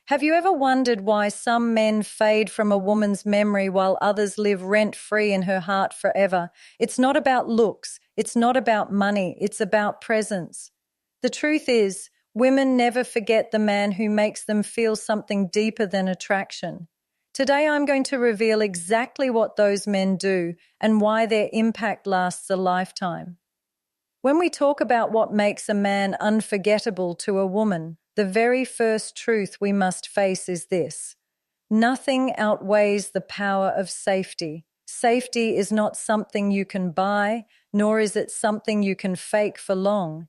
Have you ever wondered why some men fade from a woman's memory while others live rent-free in her heart forever? It's not about looks, it's not about money, it's about presence. The truth is, women never forget the man who makes them feel something deeper than attraction. Today I'm going to reveal exactly what those men do and why their impact lasts a lifetime. When we talk about what makes a man unforgettable to a woman, the very first truth we must face is this: nothing outweighs the power of safety. Safety is not something you can buy, nor is it something you can fake for long.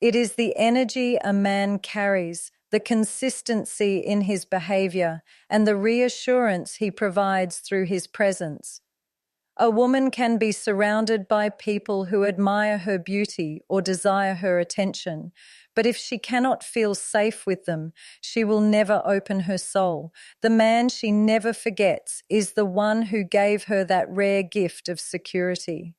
It is the energy a man carries, the consistency in his behavior, and the reassurance he provides through his presence. A woman can be surrounded by people who admire her beauty or desire her attention, but if she cannot feel safe with them, she will never open her soul. The man she never forgets is the one who gave her that rare gift of security.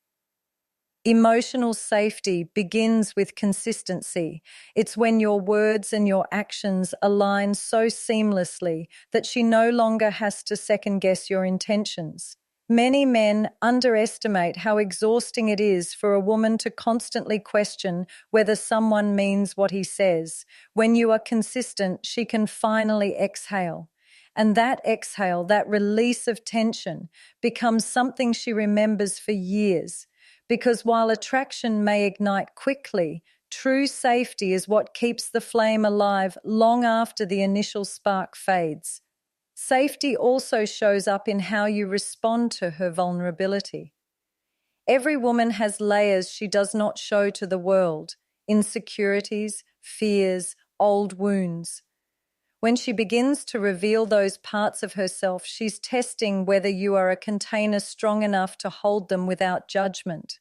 Emotional safety begins with consistency. It's when your words and your actions align so seamlessly that she no longer has to second-guess your intentions. Many men underestimate how exhausting it is for a woman to constantly question whether someone means what he says. When you are consistent, she can finally exhale. And that exhale, that release of tension, becomes something she remembers for years. Because while attraction may ignite quickly, true safety is what keeps the flame alive long after the initial spark fades. Safety also shows up in how you respond to her vulnerability. Every woman has layers she does not show to the world: insecurities, fears, old wounds. When she begins to reveal those parts of herself, she's testing whether you are a container strong enough to hold them without judgment.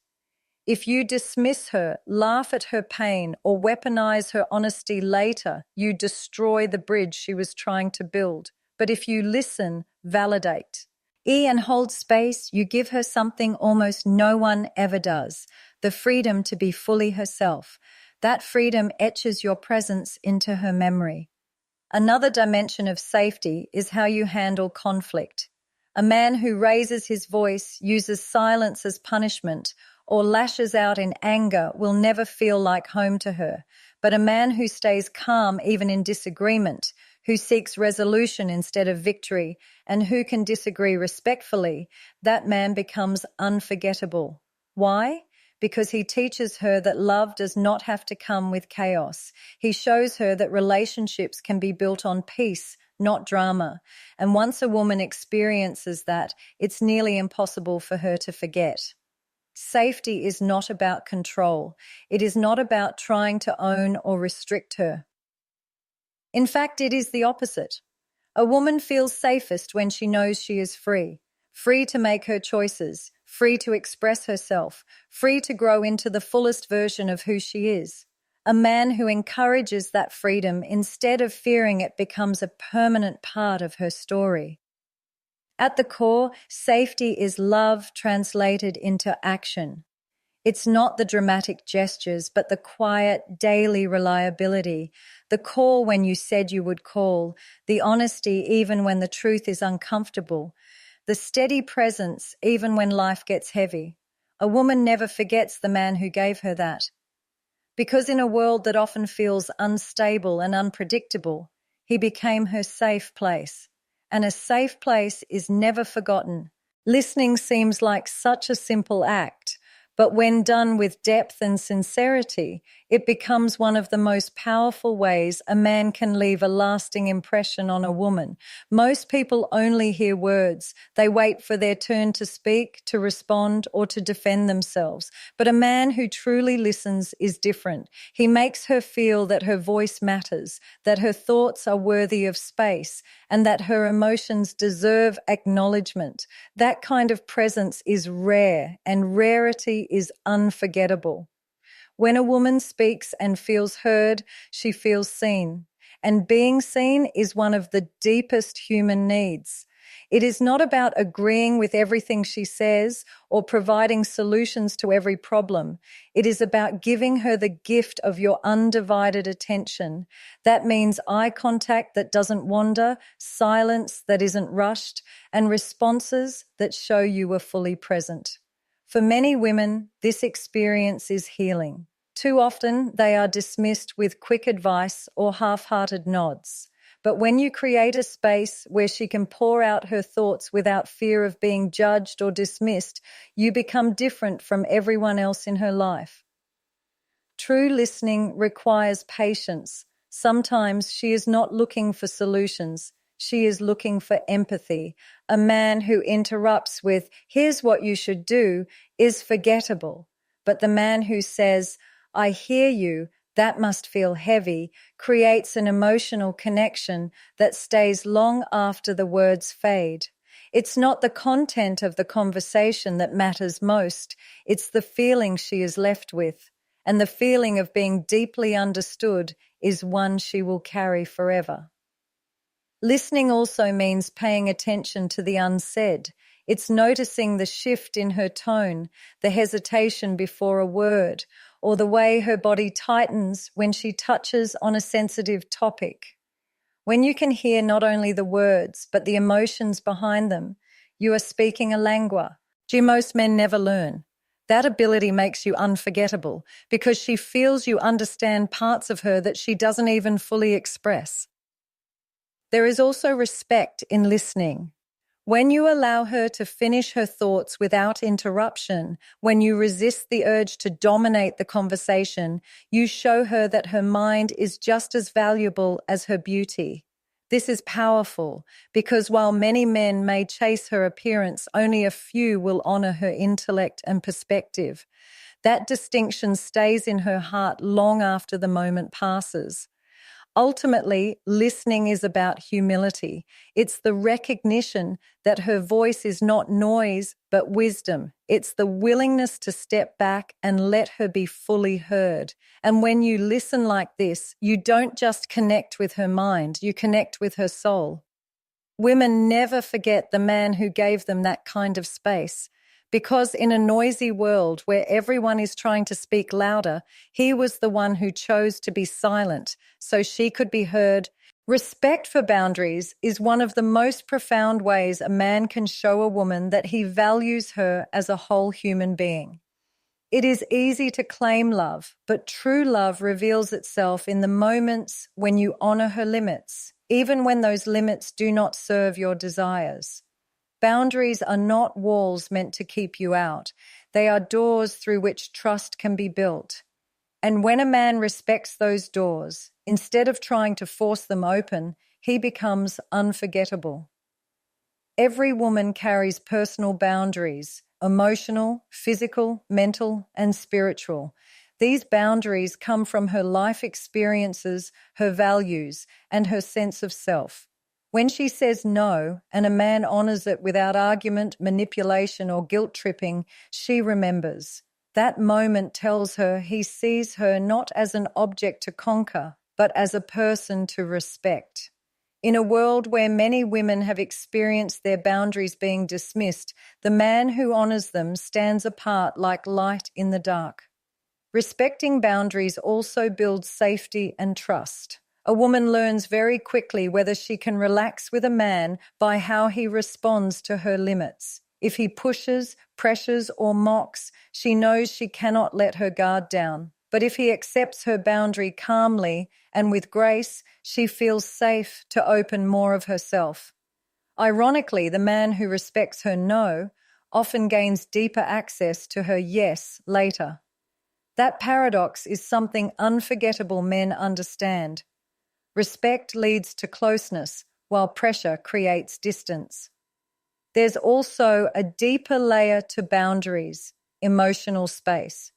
If you dismiss her, laugh at her pain, or weaponize her honesty later, you destroy the bridge she was trying to build. But if you listen, validate, and hold space, you give her something almost no one ever does: the freedom to be fully herself. That freedom etches your presence into her memory. Another dimension of safety is how you handle conflict. A man who raises his voice, uses silence as punishment, or lashes out in anger will never feel like home to her. But a man who stays calm even in disagreement, who seeks resolution instead of victory, and who can disagree respectfully, that man becomes unforgettable. Why? Because he teaches her that love does not have to come with chaos. He shows her that relationships can be built on peace, not drama. And once a woman experiences that, it's nearly impossible for her to forget. Safety is not about control. It is not about trying to own or restrict her. In fact, it is the opposite. A woman feels safest when she knows she is free. Free to make her choices, free to express herself, free to grow into the fullest version of who she is. A man who encourages that freedom instead of fearing it becomes a permanent part of her story. At the core, safety is love translated into action. It's not the dramatic gestures, but the quiet, daily reliability, the call when you said you would call, the honesty even when the truth is uncomfortable, the steady presence even when life gets heavy. A woman never forgets the man who gave her that. Because in a world that often feels unstable and unpredictable, he became her safe place. And a safe place is never forgotten. Listening seems like such a simple act, but when done with depth and sincerity, it becomes one of the most powerful ways a man can leave a lasting impression on a woman. Most people only hear words. They wait for their turn to speak, to respond, or to defend themselves. But a man who truly listens is different. He makes her feel that her voice matters, that her thoughts are worthy of space, and that her emotions deserve acknowledgement. That kind of presence is rare, and rarity is unforgettable. When a woman speaks and feels heard, she feels seen. And being seen is one of the deepest human needs. It is not about agreeing with everything she says or providing solutions to every problem. It is about giving her the gift of your undivided attention. That means eye contact that doesn't wander, silence that isn't rushed, and responses that show you were fully present. For many women, this experience is healing. Too often, they are dismissed with quick advice or half-hearted nods. But when you create a space where she can pour out her thoughts without fear of being judged or dismissed, you become different from everyone else in her life. True listening requires patience. Sometimes she is not looking for solutions. She is looking for empathy. A man who interrupts with, "Here's what you should do," is forgettable. But the man who says, "I hear you, that must feel heavy," creates an emotional connection that stays long after the words fade. It's not the content of the conversation that matters most, it's the feeling she is left with. And the feeling of being deeply understood is one she will carry forever. Listening also means paying attention to the unsaid. It's noticing the shift in her tone, the hesitation before a word, or the way her body tightens when she touches on a sensitive topic. When you can hear not only the words, but the emotions behind them, you are speaking a lingua, which most men never learn. That ability makes you unforgettable because she feels you understand parts of her that she doesn't even fully express. There is also respect in listening. When you allow her to finish her thoughts without interruption, when you resist the urge to dominate the conversation, you show her that her mind is just as valuable as her beauty. This is powerful because while many men may chase her appearance, only a few will honor her intellect and perspective. That distinction stays in her heart long after the moment passes. Ultimately, listening is about humility. It's the recognition that her voice is not noise, but wisdom. It's the willingness to step back and let her be fully heard. And when you listen like this, you don't just connect with her mind, you connect with her soul. Women never forget the man who gave them that kind of space. Because in a noisy world where everyone is trying to speak louder, he was the one who chose to be silent so she could be heard. Respect for boundaries is one of the most profound ways a man can show a woman that he values her as a whole human being. It is easy to claim love, but true love reveals itself in the moments when you honor her limits, even when those limits do not serve your desires. Boundaries are not walls meant to keep you out. They are doors through which trust can be built. And when a man respects those doors, instead of trying to force them open, he becomes unforgettable. Every woman carries personal boundaries, emotional, physical, mental, and spiritual. These boundaries come from her life experiences, her values, and her sense of self. When she says no, and a man honors it without argument, manipulation, or guilt-tripping, she remembers. That moment tells her he sees her not as an object to conquer, but as a person to respect. In a world where many women have experienced their boundaries being dismissed, the man who honors them stands apart like light in the dark. Respecting boundaries also builds safety and trust. A woman learns very quickly whether she can relax with a man by how he responds to her limits. If he pushes, pressures, or mocks, she knows she cannot let her guard down. But if he accepts her boundary calmly and with grace, she feels safe to open more of herself. Ironically, the man who respects her no often gains deeper access to her yes later. That paradox is something unforgettable men understand. Respect leads to closeness, while pressure creates distance. There's also a deeper layer to boundaries, emotional space.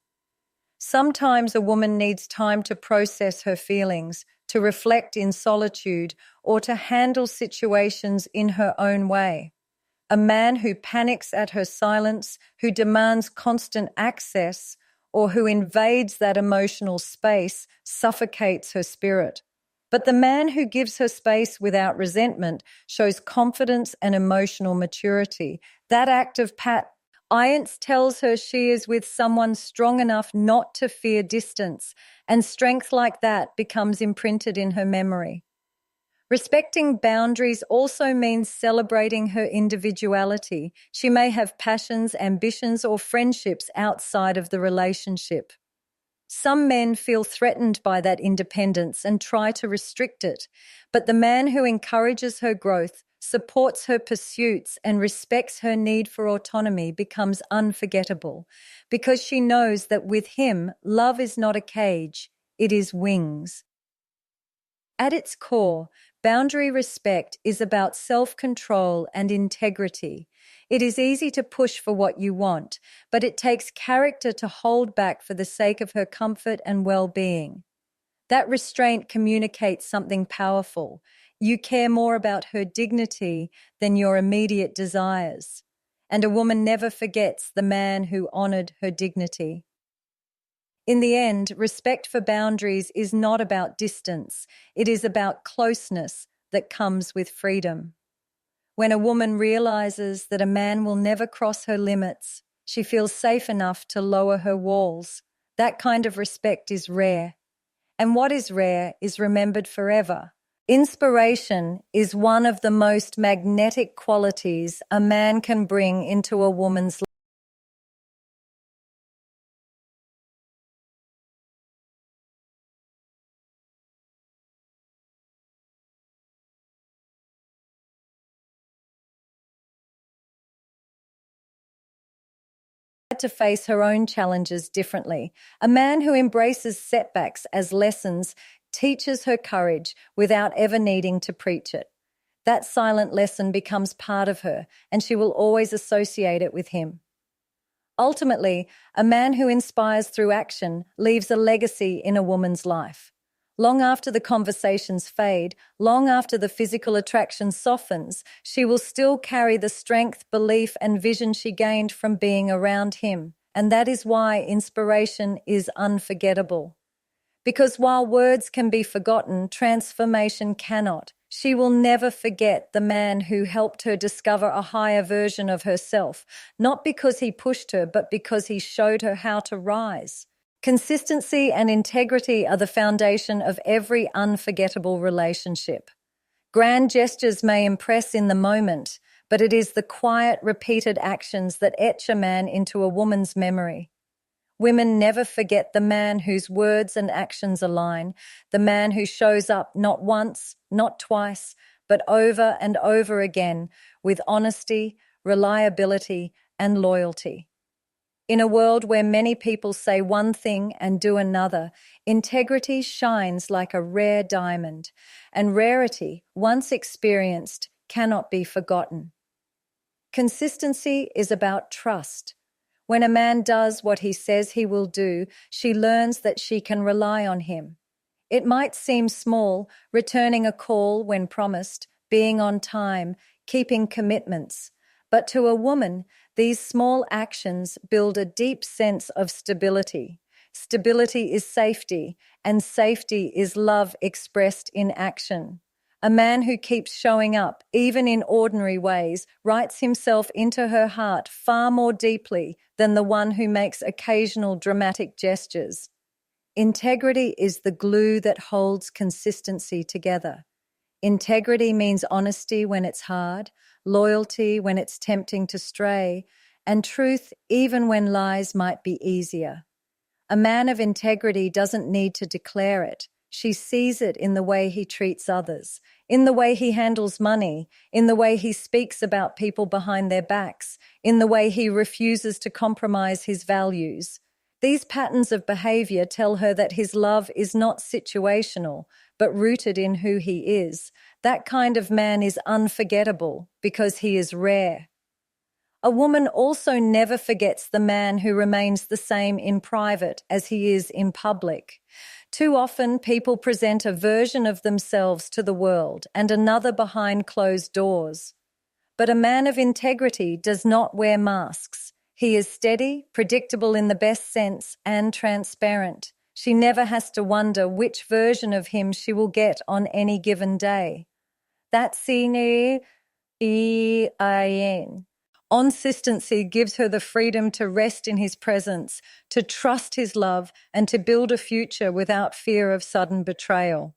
Sometimes a woman needs time to process her feelings, to reflect in solitude, or to handle situations in her own way. A man who panics at her silence, who demands constant access, or who invades that emotional space suffocates her spirit. But the man who gives her space without resentment shows confidence and emotional maturity. That act of patience tells her she is with someone strong enough not to fear distance, and strength like that becomes imprinted in her memory. Respecting boundaries also means celebrating her individuality. She may have passions, ambitions, or friendships outside of the relationship. Some men feel threatened by that independence and try to restrict it, but the man who encourages her growth, supports her pursuits, and respects her need for autonomy becomes unforgettable, because she knows that with him, love is not a cage, it is wings. At its core, boundary respect is about self-control and integrity. It is easy to push for what you want, but it takes character to hold back for the sake of her comfort and well-being. That restraint communicates something powerful. You care more about her dignity than your immediate desires. And a woman never forgets the man who honored her dignity. In the end, respect for boundaries is not about distance. It is about closeness that comes with freedom. When a woman realizes that a man will never cross her limits, she feels safe enough to lower her walls. That kind of respect is rare. And what is rare is remembered forever. Inspiration is one of the most magnetic qualities a man can bring into a woman's life. To face her own challenges differently. A man who embraces setbacks as lessons teaches her courage without ever needing to preach it. That silent lesson becomes part of her, and she will always associate it with him. Ultimately, a man who inspires through action leaves a legacy in a woman's life. Long after the conversations fade, long after the physical attraction softens, she will still carry the strength, belief, and vision she gained from being around him. And that is why inspiration is unforgettable. Because while words can be forgotten, transformation cannot. She will never forget the man who helped her discover a higher version of herself, not because he pushed her, but because he showed her how to rise. Consistency and integrity are the foundation of every unforgettable relationship. Grand gestures may impress in the moment, but it is the quiet, repeated actions that etch a man into a woman's memory. Women never forget the man whose words and actions align, the man who shows up not once, not twice, but over and over again with honesty, reliability, and loyalty. In a world where many people say one thing and do another, integrity shines like a rare diamond, and rarity, once experienced, cannot be forgotten. Consistency is about trust. When a man does what he says he will do, she learns that she can rely on him. It might seem small, returning a call when promised, being on time, keeping commitments, but to a woman, these small actions build a deep sense of stability. Stability is safety, and safety is love expressed in action. A man who keeps showing up, even in ordinary ways, writes himself into her heart far more deeply than the one who makes occasional dramatic gestures. Integrity is the glue that holds consistency together. Integrity means honesty when it's hard, loyalty when it's tempting to stray, and truth even when lies might be easier. A man of integrity doesn't need to declare it. She sees it in the way he treats others, in the way he handles money, in the way he speaks about people behind their backs, in the way he refuses to compromise his values. These patterns of behavior tell her that his love is not situational, but rooted in who he is. That kind of man is unforgettable because he is rare. A woman also never forgets the man who remains the same in private as he is in public. Too often, people present a version of themselves to the world and another behind closed doors. But a man of integrity does not wear masks. He is steady, predictable in the best sense, and transparent. She never has to wonder which version of him she will get on any given day. That's sine ein. Consistency gives her the freedom to rest in his presence, to trust his love, and to build a future without fear of sudden betrayal.